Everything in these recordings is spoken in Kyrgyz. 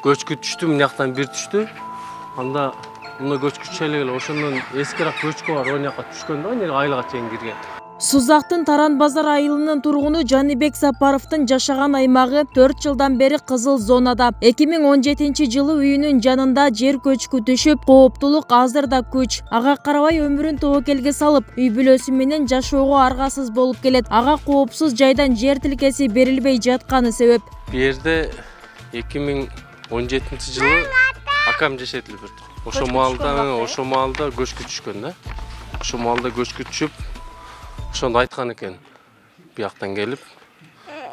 көчкү түштү, мына жактан бир түштү. Анда мына көчкү түшө эле ошондон эскираак көчкү бар, оң жака түшкөн да, эле айылга чейин кирген. Сузактын Таран базар айылынын тургуну Жаныбек Сапаровдун жашаган аймагы 4 жылдан бери кызыл зонада. 2017-жылы үйүнүн жанында жер көчкү түшүп, кооптулук азыр да күч. Ага карабай өмүрүн тобокелге салып, үй бүлөсү менен жашоого аргасыз болуп келет. Ага коопсуз жайдан жер тилкеси берилбей жатканы себеп. Бу жерде 2017-жылы акам жашайт эле бирди. Ошо маалда көчкү түшкөн да. Ошо маалда көчкү түшүп, ошондо айткан экен, бияктан келип,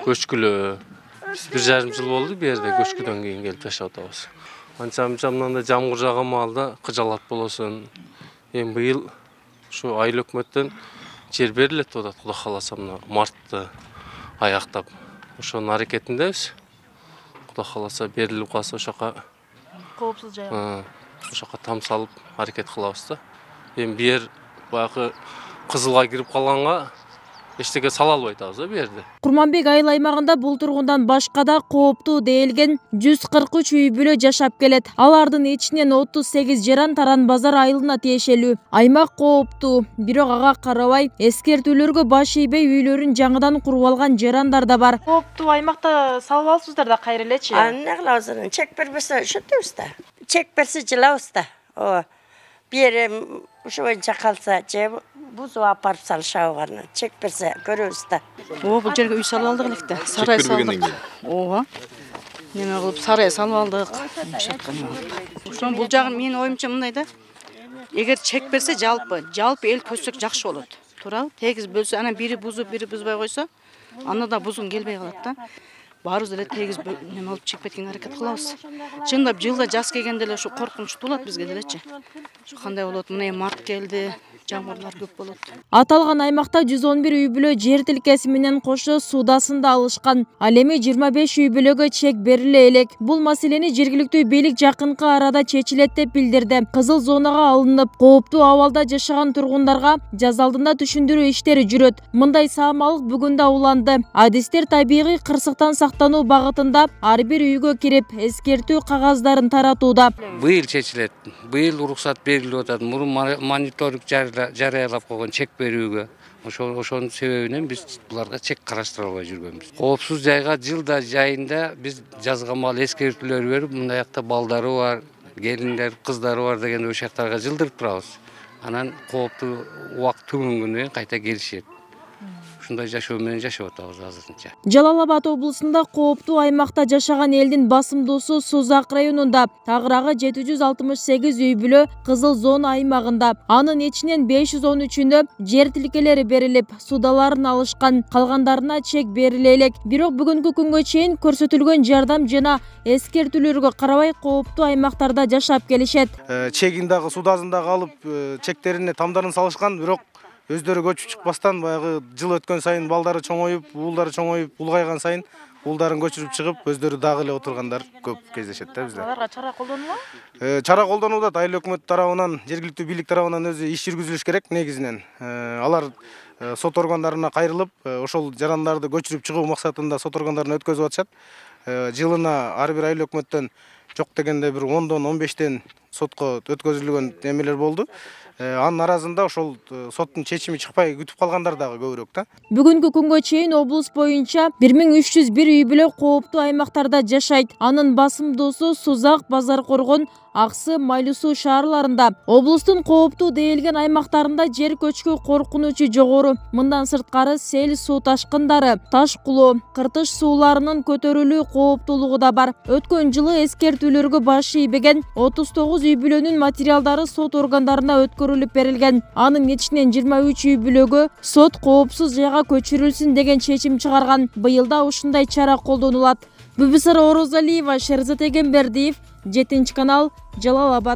көчкүлө. Биз 1,5 жыл болду бу жерде көчкүдөн кийин келип жашап атабыз. Анча-мынча мындай жамгыр жааган маалда кыжалат болосун. Эми быйыл ушу айыл өкмөттөн жер берилет деп атат, Кудай кааласа мына мартты аяктап. Ошонун аракетиндебиз. Кудай кааласа берилип калса ошока Коопсуз жай. Ошока там салып аракет кылабыз да. Эми бу жер баягы кызылга кирип калганга эчтеке сала албай атабыз да бу жерде. Курманбек айыл аймагында бул тургундан башка да кооптуу дээлген 143 үй бүлө жашап келет. Алардын ичинен 38 жаран Таран базар айылына тиешелүү. Аймак кооптуу, бирок ага карабай эскертүүлөргө баш ийбей үйлөрүн жаңыдан куруп алган жарандар да бар. Кооптуу аймакта салып алыпсыздар да кайра элечи. Эмне кылабыз? Чек бербесе ошентебиз да. Чек берсе жылабыз да. Ооба. Бир ошондо калса же бузуп апарып салышабы, чек берсе көрөбүз да. Бул жерге үй салып алдык электе. Сарай салдык. Ооба. Неме кылып сарай салып алдык. Ошон бул жагын менин оюмча мындай да. Эгер чек берсе жалпы эл көзсөк жакшы болот. Туурабы? Тегиз бөлсө, анан бири бузуп, бири бузбай койсо, анда да бузгун келбей калат да. Баарыбыз эле тегиз неме алып чек кеткенге аракет кылабыз. Чындап жылда жаз келгенде эле ушу коркунучтуу болот бизге делечи. Кандай болот? Мына март келди. Жамгырлар көп болот. Аталган аймакта 111 үй бүлө жер тилкеси менен кошо судасын да алышкан. Ал эми 25 үй бүлөгө чек бериле элек. Бул маселени жергиликтүү бийлик жакынкы арада чечилет деп билдирди. Кызыл зонага алынып, кооптуу абалда жашаган тургундарга жаз алдында түшүндүрүү иштери жүрөт. Мындай саамалык бүгүн да уланды. Адистер табигый кырсыктан сактануу багытында ар бир үйгө кирип, эскертүү кагаздарын таратууда. Быйыл чечилет. Быйыл уруксат берилип атат. Мурун мониторинг жарыялап койгон чек берүүгө. Ошонун себебинен биз буларга чек караштыра албай жүргөнбүз. Коопсуз жайга жылда жайында биз жазга маал эскертүүлөр берип, мындай жакта балдары бар, келиндер, кыздары бар деген ошол жактарга жылдырып турабыз. Анан кооптуу убакыт түгөнгөндөн кийин кайта келишет. Ушундай жашоо менен жашап атабыз азырынча. Жалал Абад облусунда кооптуу аймакта жашаган элдин басымдуусу Сузак районунда. Тагыраагы 768 үй бүлө кызыл зона аймагында. Анын ичинен 513-үнө жер тилкелери берилип, судаларын алышкан, калгандарына чек бериле элек. Бирок бүгүнкү күнгө чейин көрсөтүлгөн жардам жана эскертүүлөргө карабай кооптуу аймактарда жашап келишет. Чегин дагы, судасын дагы алып, чектерине тамдарын салышкан, бирок өздөрү көчүп чыкпастан баягы жыл өткөн сайын балдары чоңоюп, уулдары чоңоюп, улгайган сайын уулдарын көчүрүп чыгып, өздөрү дагы эле отургандар көп кездешет да бизде. Аларга чара колдонулат? Чара колдонууда, айыл өкмөт тарабынан, жергиликтүү бийлик тарабынан өзү иш жүргүзүлүш керек негизинен. Алар сот органдарына кайрылып, ошол жарандарды көчүрүп чыгуу максатында сот органдарына өткөзүп атышат. Жылына ар бир айыл өкмөттөн жок дегенде бир 10-дон 15тен сотко өткөзүлгөн эмелер болду. Анын аразында ошол соттун чечими чыкпай күтүп калгандар дагы көбүрөөк да. Бүгүнкү күнгө чейин облус боюнча 1301 үй бүлө кооптуу аймактарда жашайт. Анын басымдуусу Сузак, Базар Коргон, Аксы, Майлуу Суу шаарларында. Облустун кооптуу дээлген аймактарында жер көчкү коркунучу жогору. Мындан сырткары сел, суу ташкындары, таш кулоо, кыртыш сууларынын көтөрүлүү кооптуулугу да бар. Өткөн жылы эскертүүлөргө баш ийбеген 39 үй бүлөнүн материалдары сот органдарына өткөрүлүп берилген. Анын ичинен 23 үй бүлөгө сот коопсуз жайга көчүрүлсүн деген чечим чыгарган. Быйылда ушундай чара колдонулат. Бүбүсара Орозалиева, Шерзат Эгембердиев, 7 канал, Жалал Абад.